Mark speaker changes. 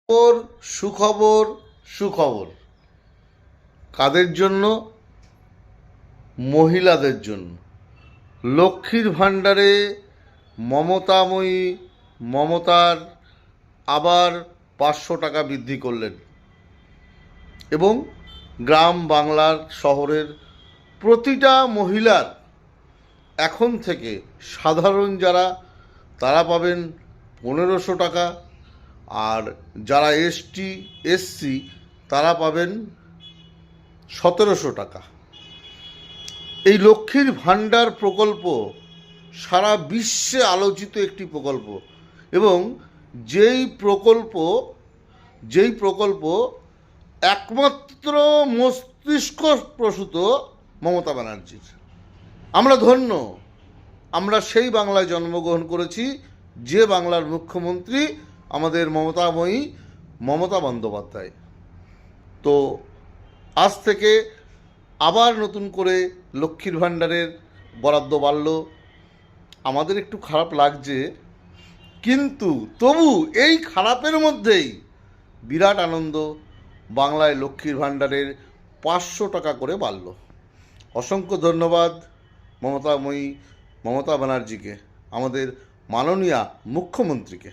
Speaker 1: খবর, সুখবর, সুখবর। কাদের জন্য? মহিলাদের জন্য। লক্ষ্মীর ভাণ্ডারে মমতাময়ী মমতার আবার 500 টাকা বৃদ্ধি করলেন এবং গ্রাম বাংলার শহরের প্রতিটা মহিলার এখন থেকে সাধারণ যারা তারা পাবেন 1500 টাকা, আর যারা এসটি এসসি তারা পাবেন 1700 টাকা। এই লক্ষ্মীর ভাণ্ডার প্রকল্প সারা বিশ্বে আলোচিত একটি প্রকল্প এবং যেই প্রকল্প একমাত্র মস্তিষ্ক প্রসূত মমতা ব্যানার্জির। আমরা ধন্য, আমরা সেই বাংলায় জন্মগ্রহণ করেছি যে বাংলার মুখ্যমন্ত্রী আমাদের মমতাময়ী মমতা বন্দ্যোপাধ্যায়। তো আজ থেকে আবার নতুন করে লক্ষ্মীর ভাণ্ডারের বরাদ্দ বাড়ল। আমাদের একটু খারাপ লাগছে, কিন্তু তবু এই খারাপের মধ্যেই বিরাট আনন্দ। বাংলায় লক্ষ্মীর ভাণ্ডারের 500 টাকা করে বাড়ল। অসংখ্য ধন্যবাদ মমতা ব্যানার্জিকে, আমাদের মাননীয়া মুখ্যমন্ত্রীকে।